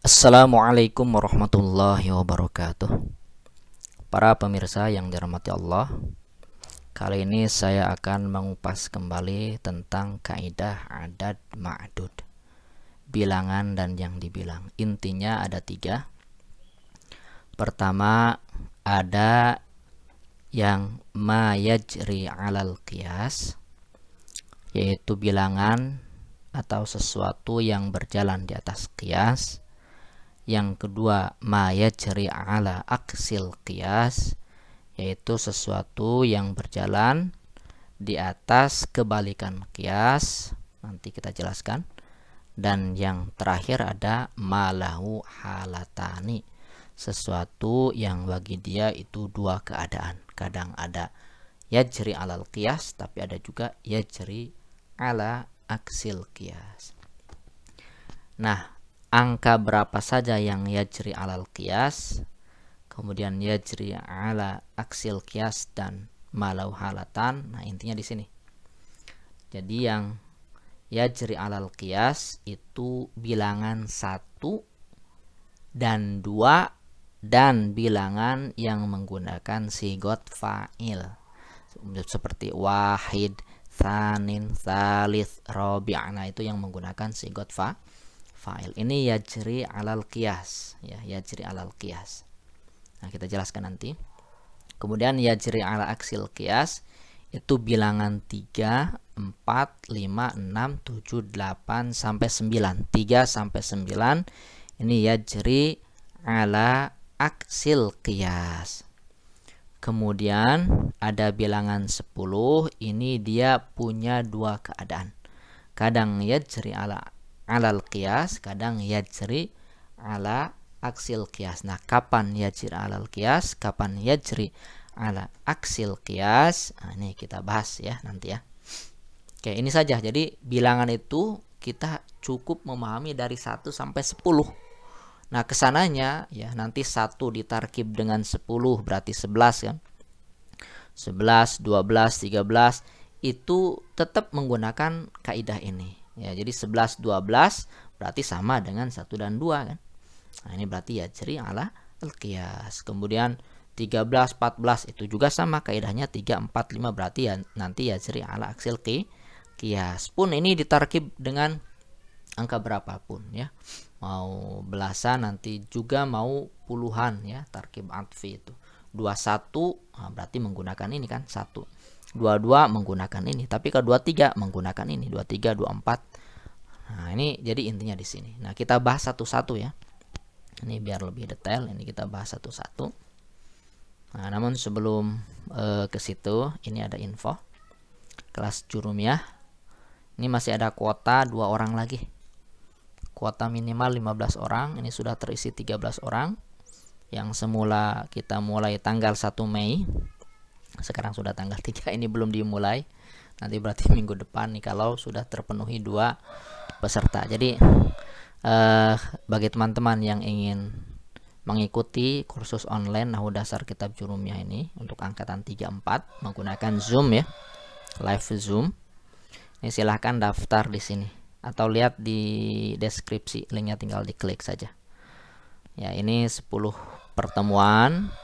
Assalamualaikum warahmatullahi wabarakatuh. Para pemirsa yang dirahmati Allah, kali ini saya akan mengupas kembali tentang kaidah adad ma'dud, bilangan dan yang dibilang. Intinya ada 3. Pertama, ada yang ma yajri alal qiyas, yaitu bilangan atau sesuatu yang berjalan di atas qiyas. Yang kedua, ma yajri ala aksil qiyas, yaitu sesuatu yang berjalan di atas kebalikan qiyas. Nanti kita jelaskan. Dan yang terakhir ada ma lahu halatani, sesuatu yang bagi dia itu 2 keadaan. Kadang ada yajri alal qiyas, tapi ada juga yajri ala aksil qiyas. Nah, angka berapa saja yang yajri alal qiyas, kemudian yajri ala aksil qiyas dan malau halatan. Nah, intinya di sini. Jadi yang yajri alal qiyas itu bilangan 1 dan 2 dan bilangan yang menggunakan sigot fa'il seperti wahid, tsanin, tsalits, rabi'. Nah, itu yang menggunakan sigot fa'il. Ini yajri alal qiyas, ya, yajri alal qiyas. Nah, kita jelaskan nanti. Kemudian yajri ala aksil qiyas itu bilangan 3, 4, 5, 6, 7, 8 sampai 9. 3 sampai 9 ini yajri ala aksil qiyas. Kemudian ada bilangan 10, ini dia punya 2 keadaan. Kadang yajri alal qiyas, kadang yajri ala aksil qiyas. Nah, kapan yajri alal qiyas, kapan yajri ala aksil qiyas, nah, ini kita bahas ya nanti ya. Oke, ini saja. Jadi bilangan itu kita cukup memahami dari 1 sampai 10. Nah, kesananya ya nanti 1 ditarkib dengan 10 berarti 11 kan. 11, 12, 13 itu tetap menggunakan kaidah ini. Ya, jadi 11, 12 berarti sama dengan 1 dan 2 kan. Nah, ini berarti yajri ala al-qiyas. Kemudian 13, 14 itu juga sama kaidahnya, 3, 4, 5 berarti ya nanti yajri ala aksil qiyas. Pun ini ditarkib dengan angka berapapun ya. Mau belasan, nanti juga mau puluhan ya, tarkib atfi itu. 21 nah berarti menggunakan ini kan 1. 22 menggunakan ini, tapi kalau 23 menggunakan ini, 23, 24. Nah, ini jadi intinya di sini. Nah, kita bahas satu-satu ya. Ini biar lebih detail, ini kita bahas satu-satu. Nah, namun sebelum ke situ, ini ada info. Kelas Jurumiyah. Ini masih ada kuota 2 orang lagi. Kuota minimal 15 orang, ini sudah terisi 13 orang. Yang semula kita mulai tanggal 1 Mei. Sekarang sudah tanggal 3, ini belum dimulai. Nanti berarti minggu depan nih kalau sudah terpenuhi 2 peserta. Jadi bagi teman-teman yang ingin mengikuti kursus online Nahwu Dasar Kitab Jurumiyah ini untuk angkatan 3-4 menggunakan Zoom ya, live Zoom. Ini silahkan daftar di sini atau lihat di deskripsi, linknya tinggal diklik saja. Ya, ini 10 pertemuan.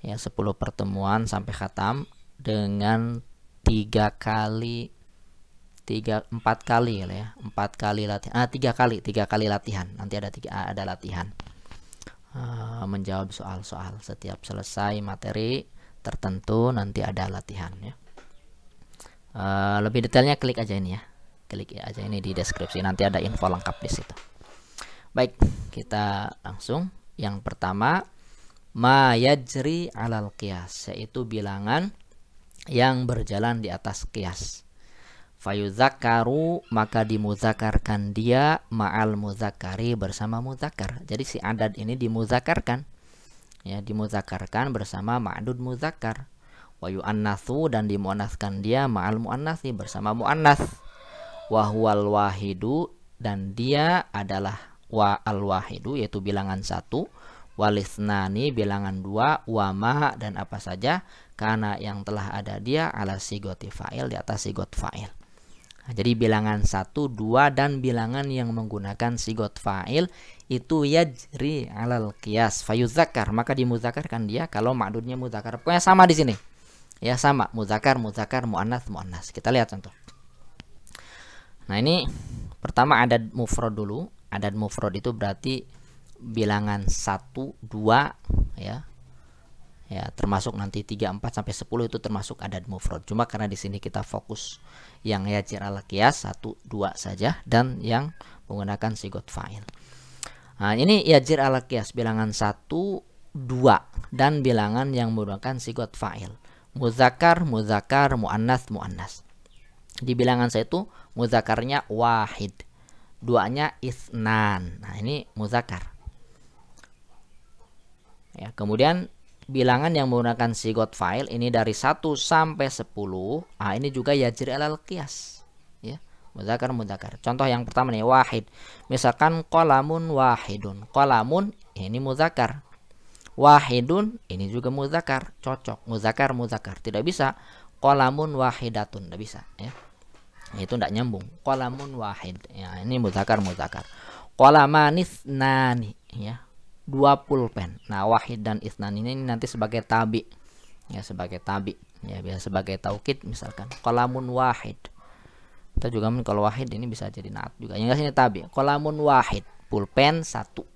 Ya, 10 pertemuan sampai khatam dengan 4 kali ya, 4 kali latihan. 3 kali latihan. Nanti ada latihan. Menjawab soal-soal setiap selesai materi tertentu nanti ada latihan ya. Lebih detailnya klik aja ini ya. Klik aja ini di deskripsi, nanti ada info lengkap di situ. Baik, kita langsung. Yang pertama, ma yajri alal qiyas, yaitu bilangan yang berjalan di atas qiyas. Fayuzakaru, maka dimuzakarkan dia ma'al muzakari, bersama muzakar. Jadi si adad ini dimuzakarkan. Ya, dimuzakarkan bersama ma'dud muzakar. Wa yu'annatsu, dan dimuannaskan dia ma'al muannatsi, bersama muannats. Wa huwal wahidu, dan dia adalah wa al-wahidu, yaitu bilangan 1. Walisnani, bilangan 2. Wama, dan apa saja karena yang telah ada dia ala sigoti fa'il, di atas sigot fa'il. Nah, jadi bilangan 1, 2 dan bilangan yang menggunakan sigot fa'il itu yajri alal qiyas fayuzakkar, maka dimuzakarkan dia kalau ma'dudnya muzakkar. Pokoknya sama di sini. Ya, sama, muzakkar, muzakkar, muannats, muannats. Kita lihat contoh. Nah, ini pertama adad mufrad dulu. Adad mufrad itu berarti bilangan 1, 2 ya. Ya, termasuk nanti 3, 4 sampai 10 itu termasuk adad mufrad. Cuma karena di sini kita fokus yang yajri alal qiyas 1, 2 saja dan yang menggunakan sigot fa'il. Nah, ini yajri alal qiyas bilangan 1, 2 dan bilangan yang menggunakan sigot fa'il. Muzakkar, muzakkar, muannats, muannats. Di bilangan saya itu muzakkarnya wahid, duanya isnan. Nah, ini muzakkar. Ya, kemudian bilangan yang menggunakan sigot fa'il ini dari 1 sampai 10. Ah, ini juga yajri alal qiyas. Ya, muzakkar, muzakkar. Contoh yang pertama nih, wahid. Misalkan qalamun wahidun. Qalamun ini muzakkar. Wahidun ini juga muzakkar, cocok. Muzakkar, muzakkar. Tidak bisa qalamun wahidatun, tidak bisa ya. Itu tidak nyambung. Qalamun wahid. Ya, ini muzakkar, muzakkar. Qalamanis nani ya. 2 pulpen. Nah, wahid dan isnan ini nanti sebagai tabi. Ya, sebagai tabi. Ya, biasa sebagai taukid misalkan. Qalamun wahid. Kita juga kalau wahid ini bisa jadi naat juga. Yang sini tabi. Qalamun wahid, pulpen 1.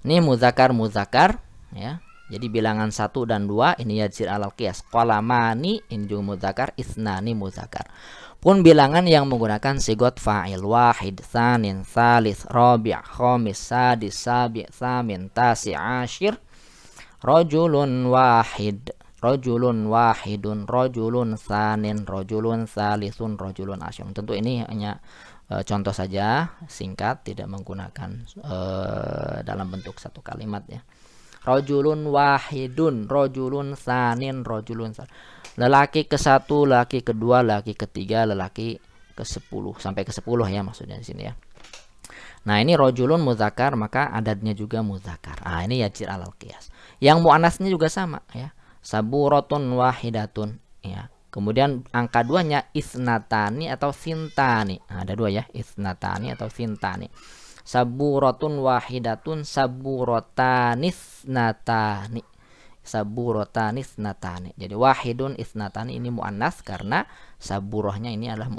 Ini muzakkar, muzakkar ya. Jadi bilangan 1 dan 2 ini yajri alal qiyas. Qalamani ini juga muzakkar, isnani muzakkar. Pun bilangan yang menggunakan sigot fa'il wahid, tsanin, tsalits, rabi', khamis, sadis, sabi', tsamin, tasi', ashir. Rajulun wahid, rajulun wahidun, rajulun tsanin, rajulun tsalitsun, rajulun ashir. Tentu ini hanya contoh saja, singkat, tidak menggunakan dalam bentuk satu kalimat ya. Rajulun wahidun, rajulun tsanin, rajulun tsanin. Lelaki ke-1, lelaki ke-2, lelaki ke-3, lelaki ke-10 sampai ke-10 ya maksudnya di sini ya. Nah, ini rajulun muzakkar maka adadnya juga muzakkar. Ah, ini yajri alal qiyas. Yang muannasnya juga sama ya. Saburatun wahidatun ya. Kemudian angka 2-nya isnatani atau sintani. Nah, ada 2 ya, isnatani atau sintani. Saburatun wahidatun, saburatanis natani. Saburatanis natani. Jadi wahidun isnatani ini muannas karena saburahnya ini adalah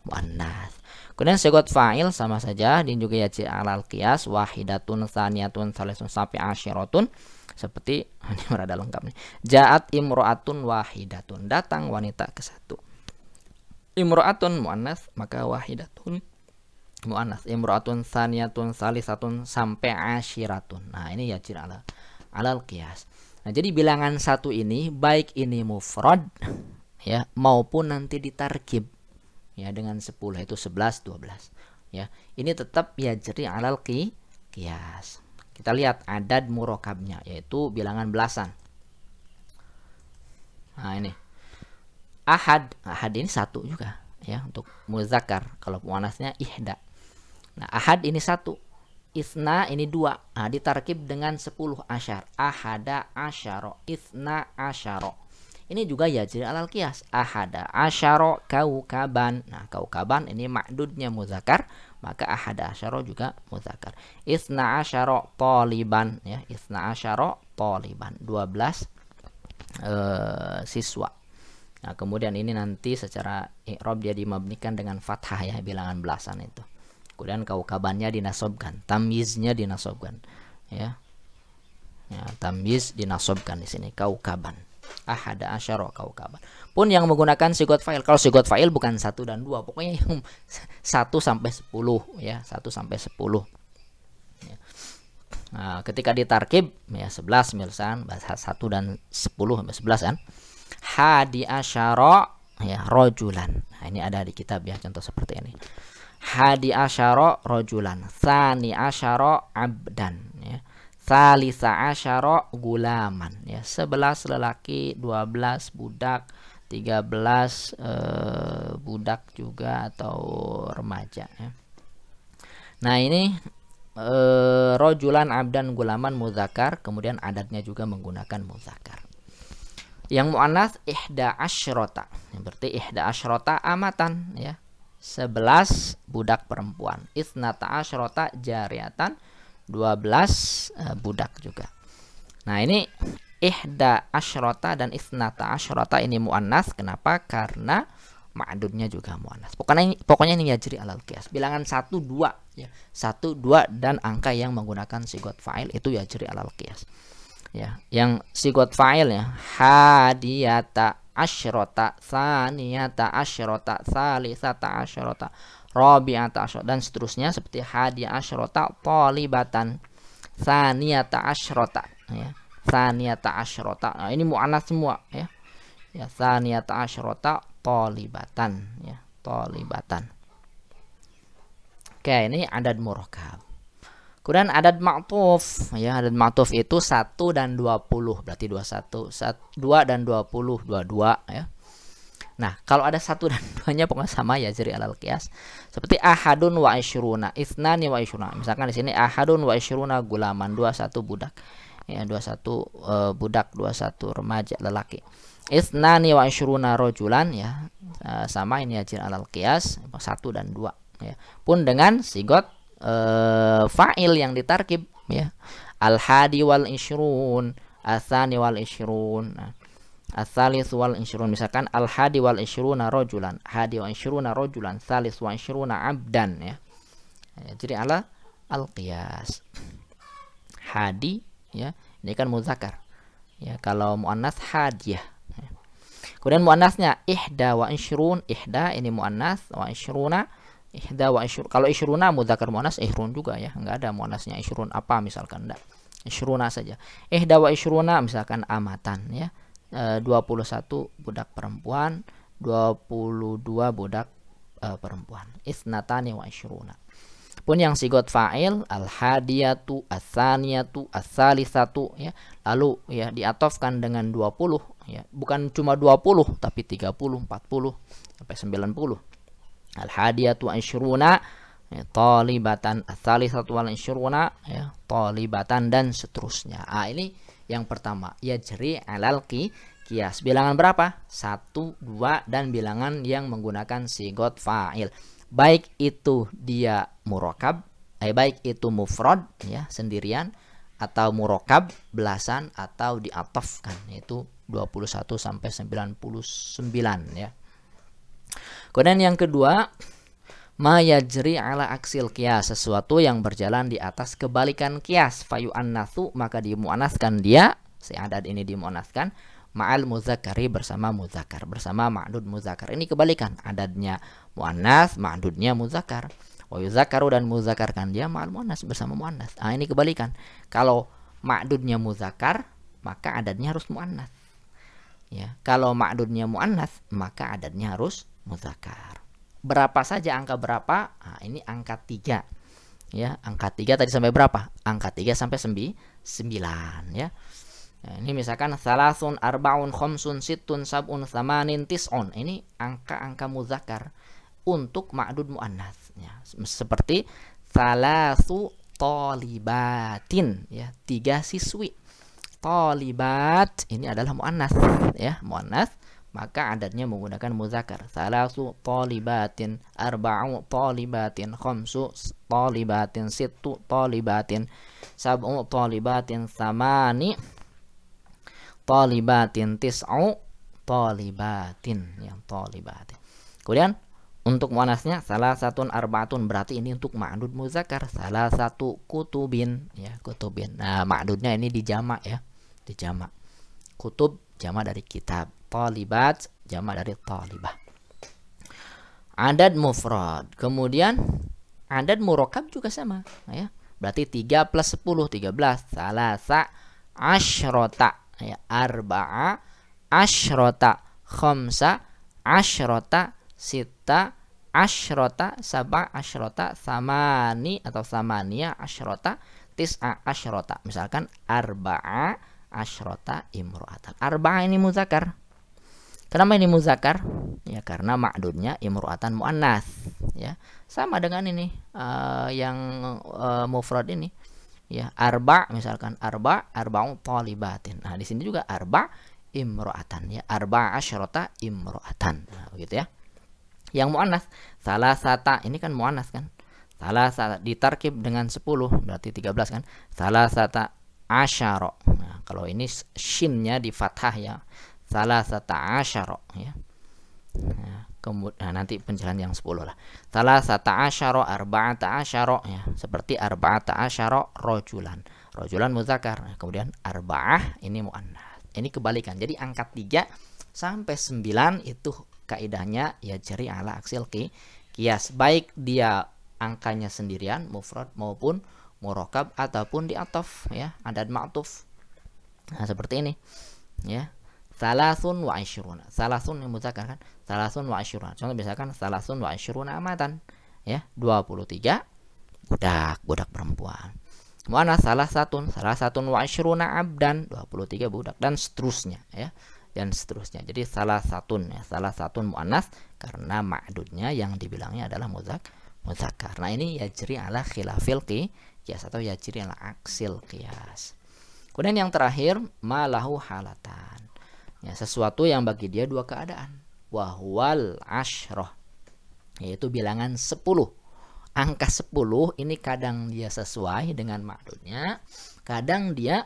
muannas. Kemudian sigot fa'il sama saja dan juga yajri alal qiyas wahidatun, tsaniyatun, tsalisun sampai asyiratun. Seperti ini berada lengkap nih. Ja'at imro'atun wahidatun, datang wanita ke-1. Imro'atun muannas maka wahidatun muannas. Imro'atun, tsaniyatun, tsalisatun sampai asyiratun. Nah, ini yajri alal qiyas. Nah, jadi bilangan 1 ini baik ini mufrad ya maupun nanti ditarkib ya dengan 10 itu 11, 12 ya. Ini tetap yajri alal qiyas. Kita lihat adad murokabnya yaitu bilangan belasan. Nah, ini ahad. Ahad ini 1 juga ya untuk muzakkar. Kalau muannasnya ihda. Nah, ahad ini 1. Isna ini 2. Nah, ditarkib dengan 10 asyar. Ahada asyaro, isna asyaro. Ini juga yajri alal qiyas. Ahada asyaro kaukaban. Nah, kaukaban ini ma'dudnya muzakkar, maka ahada asyaro juga muzakkar. Isna asyaro taliban ya. Isna asyaro taliban. 12 siswa. Nah, kemudian ini nanti secara i'rab dia dimabnikan dengan fathah ya, bilangan belasan itu. Kemudian kaukabannya dinasobkan, tamyiznya dinasobkan, ya. Ya, tamyiz dinasobkan di sini kaukaban. Ahada asyara kaukaban. Pun yang menggunakan sigot fa'il. Kalau sigot fa'il bukan 1 dan 2, pokoknya yang 1 sampai 10 ya, 1 sampai 10. Ya. Nah, ketika ditarkib ya 11 misalkan 1 dan 10 sampai 11 kan. Hadi asyara ya rajulan. Nah, ini ada di kitab ya contoh seperti ini. Hadi asyara rajulan, tsani asyara abdan ya. Tsalisa asyara gulaman ya. 11 lelaki, 12 budak, 13 budak juga atau remaja ya. Nah, ini rajulan abdan gulaman muzakkar, kemudian adatnya juga menggunakan muzakkar. Yang muannats ihda asyrota. Berarti ihda asyrota amatan ya. 11 budak perempuan. Isnata asyrota jariyatan, 12 budak juga. Nah, ini ihda asyrota dan isnata asyrota ini muannats. Kenapa? Karena ma'dudnya juga muannats. Pokoknya ini yajri alal qiyas. Bilangan 1 2 ya. 1 2 dan angka yang menggunakan sigot fa'il itu yajri alal qiyas. Ya, yang sigot fa'ilnya hadiyata asyrota, saniyata asyrota, salisata asyrota, rabi'ata asyrota dan seterusnya seperti hadiyah asyrota talibatan, saniyata asyrota ya. Saniyata asyrota. Nah, ini muannats semua ya. Ya, saniyata asyrota talibatan ya, talibatan. Oke, ini adad murakkab. Kemudian adad ma'tuf ya, adad ma'tuf itu 1 dan 20, berarti 21, 2 dan 20, 22 ya. Nah, kalau ada 1 dan 2-nya pokoknya sama ya, yajri alal qiyas. Seperti ahadun wa isyruna, ithnani wa isyruna. Misalkan di sini ahadun wa isyruna gulaman, 21 budak. Ya, 21 budak, 21 remaja lelaki. Ithnani wa isyruna rajulan ya, sama ini yajri alal qiyas, 1 dan 2 ya. Pun dengan sigot fa'il yang ditarkib ya. Al-hadi wal isyrun, atsani wal isyrun, ats-tsalits wal isyrun. Misalkan al-hadi wal isyruna rajulan, hadi wa isyruna rajulan, tsalits wa isyruna abdan ya. Jadi ala al-qiyas. Hadi ya, ini kan muzakkar. Ya, kalau muannats hadiyah. Kemudian muannatsnya ihda wa isyrun, ihda ini muannats, wa isyruna ihda wa isyrun. Kalau isyruna mudzakkar muannats ihrun juga ya, enggak ada muannasnya isyrun apa misalkan, enggak. Isyruna saja. Ihda wa isyruna misalkan amatan ya. 21 budak perempuan, 22 budak perempuan. Isnatani wa isyruna. Pun yang sigot fa'il al-hadiyatu, ats-tsaniyatu, ats-tsalitsatu ya. Lalu ya diatofkan dengan 20 ya. Bukan cuma 20 tapi 30, 40 sampai 90. Al-hadiyatu wa isyruna ya, talibatan, ats-tsalitsatu wal isyruna ya, talibatan dan seterusnya. Ini yang pertama, yajri alal qiyas. Bilangan berapa? 1, 2 dan bilangan yang menggunakan sigot fa'il. Baik itu dia murakkab, baik itu mufrad ya, sendirian, atau murakkab belasan, atau diatofkan, yaitu 21 sampai 99 ya. Kemudian yang kedua, ma yajri ala aksil qiyas, sesuatu yang berjalan di atas kebalikan qiyas. Fayu annatsu, maka dimuannaskan dia, si adad ini dimuannaskan ma'al muzakkari, bersama muzakkar, bersama ma'dud muzakkar. Ini kebalikan, adadnya muannats, ma'dudnya muzakkar. Wa yuzakkaru, dan muzakkarkan dia ma'al muannats, bersama muannats. Ini kebalikan. Kalau ma'dudnya muzakkar, maka adadnya harus muannats. Ya, kalau ma'dudnya muannats, maka adadnya harus muzakkar. Berapa saja, angka berapa? Ini angka 3. Ya, angka 3 tadi sampai berapa? Angka 3 sampai 9 ya. Nah, ini misalkan salasun, arbaun, khamsun, sittun, sab'un, tsamanin, tis'un. Ini angka-angka muzakkar untuk ma'dud muannats ya. Seperti salasu talibatin ya, 3 siswi. Talibat ini adalah muannats ya, muannats, maka adadnya menggunakan muzakkar. Salasu talibatin, arba'u talibatin, khamsu talibatin, sittu talibatin, sab'u talibatin, tsamani talibatin, tis'u talibatin yang talibatin. Kemudian untuk muannasnya salah satun arba'atun, berarti ini untuk ma'dud muzakkar. Salah satu kutubin ya, kutubin. Nah, ma'dudnya ini dijamak ya, dijamak. Kutub jamak dari kitab, talibat jamak dari talibah. Adad mufrad. Kemudian adad murakkab juga sama ya. Berarti 3 plus 10 13. Salasa asyrota ya, arba'a asyrota, khamsa asyrota, sita asyrota, sab'a asyrota, samani atau samania asyrota, tis'a asyrota. Misalkan arba'a asyrota imru'atan. Arba'a ini muzakkar. Kenapa ini muzakkar? Ya karena ma'dudnya imru'atan muannats ya. Sama dengan ini yang mufrad ini. Ya, arba misalkan arba'u talibatin. Nah, di sini juga arba imro'atan ya, arba'a asyarata imro'atan. Nah, begitu ya. Yang muannas salasata, ini kan muannas kan. Salasata ditarkib dengan 10 berarti 13 kan. Salasata asyara. Nah, kalau ini shinnya di fathah ya. Salasata asyara ya. Nah, kemudian nanti penjelasan yang 10 lah. Salasata asyara arba'ata asyara ya. Seperti arba'ata asyara rajulan. Rajulan muzakkar. Nah, kemudian arba'ah ini muannas. Ini kebalikan. Jadi angka 3 sampai 9 itu kaidahnya ya jari ala aksil qiyas, baik dia angkanya sendirian mufrad maupun murokab ataupun di ataf ya, adad ma'tuf. Nah, seperti ini ya. Salasun wa asyruna. Salasun yang muzakkar kan? Salasun wa asyruna. Contoh misalkan salasun wa asyruna amatan ya, 23 budak perempuan. Muannas salasatun wa asyruna abdan, 23 budak dan seterusnya ya. Dan seterusnya. Jadi salah satu muannas karena ma'dudnya yang dibilangnya adalah muzakkar. Nah, ini yajri ala khilafil qiyas atau yajri ala aksil qiyas. Kemudian yang terakhir malahu halatan. Ya, sesuatu yang bagi dia dua keadaan. Wahwal asyrah, yaitu bilangan 10. Angka 10 ini kadang dia sesuai dengan ma'dudnya, kadang dia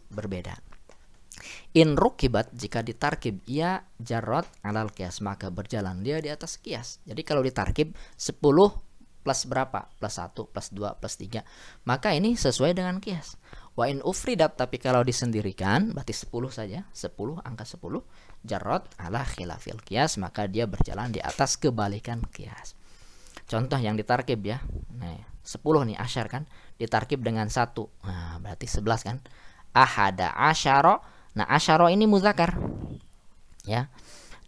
berbeda. In rukibat, jika ditarkib ia jarot alal qiyas, maka berjalan dia di atas qiyas. Jadi kalau ditarkib 10 plus berapa? Plus 1, plus 2, plus 3. Maka ini sesuai dengan qiyas. Wa in ufridat, tapi kalau disendirikan berarti 10 saja, 10 angka 10 jarot ala khilafil qiyas, maka dia berjalan di atas kebalikan qiyas. Contoh yang ditarkib ya. Nah, 10 nih asyar kan, ditarkib dengan 1. Nah, berarti 11 kan? Ahada asyara. Nah, asyara ini muzakkar. Ya.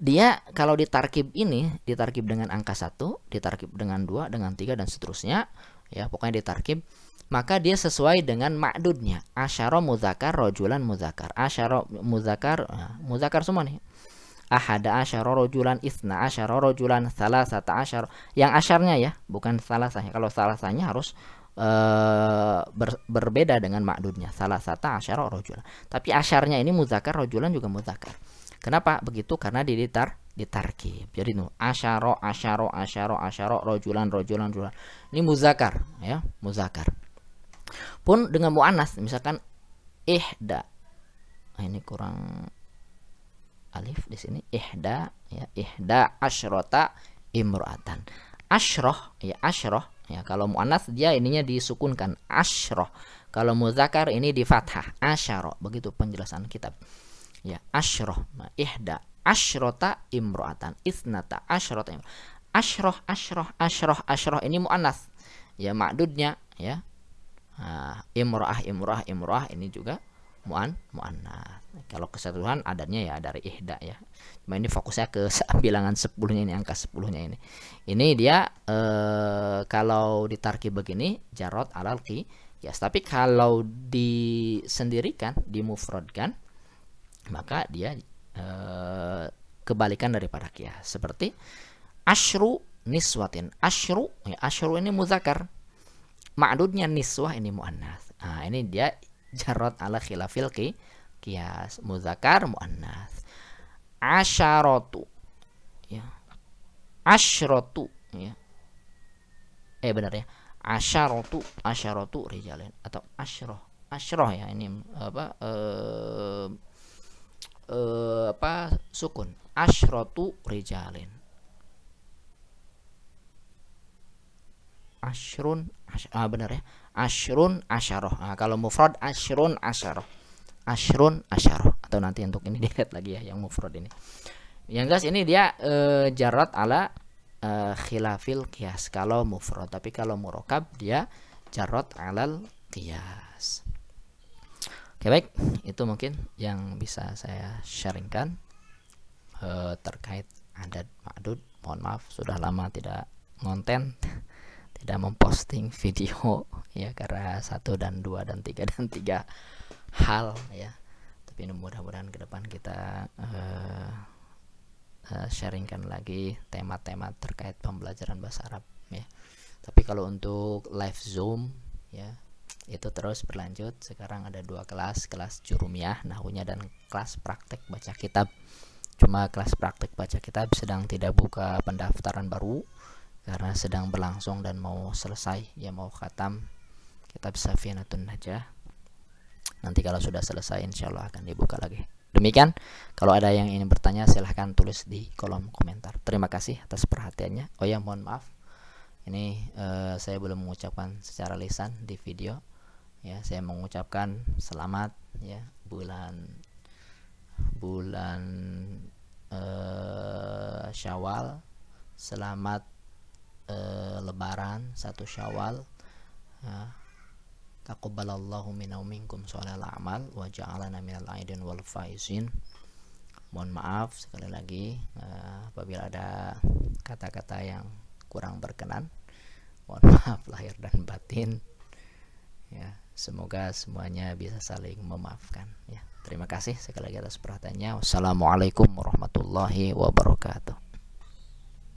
Dia kalau ditarkib ini ditarkib dengan angka 1, ditarkib dengan 2, dengan 3 dan seterusnya, ya, pokoknya ditarkib, maka dia sesuai dengan ma'dudnya. Asyara muzakkar, rajulan muzakkar. Asyara muzakkar, muzakkar semua nih. Ahada asyara rajulan, isna asyara rajulan, salasata asyara. Yang asyarnya ya, bukan salasanya. Kalau salasanya harus berbeda dengan ma'dudnya. Salasata asyara rajulan. Tapi asyarnya ini muzakkar, rajulan juga muzakkar. Kenapa begitu? Karena ditarkib. Jadi nu asyara rajulan. Ini muzakkar ya, muzakkar. Pun dengan muannas, misalkan ihda. Nah, ini kurang alif di sini. Ihda ya, ihda asyrota imro'atan. Asyroh ya, asyroh ya, kalau muannas dia ininya disukunkan asyroh. Kalau muzakkar ini di fathah asyara. Begitu penjelasan kitab. Ya, asyroh. Nah, ihda asyrota imro'atan, isnata asyrota imro'atan. Asyroh ini muannas. Ya, ma'dudnya ya. Nah, imro'ah ini juga muannas. Kalau keseluruhan adanya ya dari ihda ya. Cuma ini fokusnya ke bilangan 10-nya ini, angka 10-nya ini. Ini dia kalau ditarkib begini jarot alal qiyas. Tapi kalau disendirikan, dimufradkan, maka dia kebalikan daripada qiyas. Seperti asyru niswatin. Asyru ya, asyru ini muzakkar. Ma'dudnya niswah ini muannas. Nah, ini dia jarot ala khilafil qiyas, muzakkar muannas. Asyaratu ya, asyratu ya, benar ya, asyaratu rijalin atau asyroh ya, ini sukun, asyratu rijalin. Asyrun benar ya, asyrun asyarah. Nah, kalau mufrad asyrun asyarah, asyrun asyarah. Atau nanti untuk ini dilihat lagi ya yang mufrad ini. Yang jelas ini dia jarot ala khilafil qiyas kalau mufrad, tapi kalau murokab dia jarot alal qiyas. Oke, baik, itu mungkin yang bisa saya sharingkan terkait adad ma'dud. Mohon maaf sudah lama tidak ngonten, tidak memposting video ya, karena 1 dan 2 dan 3 dan 3 hal ya. Tapi mudah-mudahan ke depan kita sharingkan lagi tema-tema terkait pembelajaran bahasa Arab ya. Tapi kalau untuk live Zoom ya, itu terus berlanjut. Sekarang ada 2 kelas, kelas jurumiyah nahwunya dan kelas praktek baca kitab. Cuma kelas praktek baca kitab sedang tidak buka pendaftaran baru karena sedang berlangsung dan mau selesai, ya mau khatam kitab Safinatun Najah. Nanti kalau sudah selesai insyaallah akan dibuka lagi. Demikian, kalau ada yang ingin bertanya silahkan tulis di kolom komentar. Terima kasih atas perhatiannya. Oh ya, mohon maaf, ini saya belum mengucapkan secara lisan di video. Ya, saya mengucapkan selamat ya bulan Syawal, selamat Lebaran 1 Syawal. Taqabbalallahu minna wa minkum sholal a'mal wa ja'alana minal aidin wal faizin. Mohon maaf sekali lagi apabila ada kata-kata yang kurang berkenan. Mohon maaf lahir dan batin. Ya, semoga semuanya bisa saling memaafkan ya. Terima kasih sekali lagi atas perhatiannya. Wassalamualaikum warahmatullahi wabarakatuh.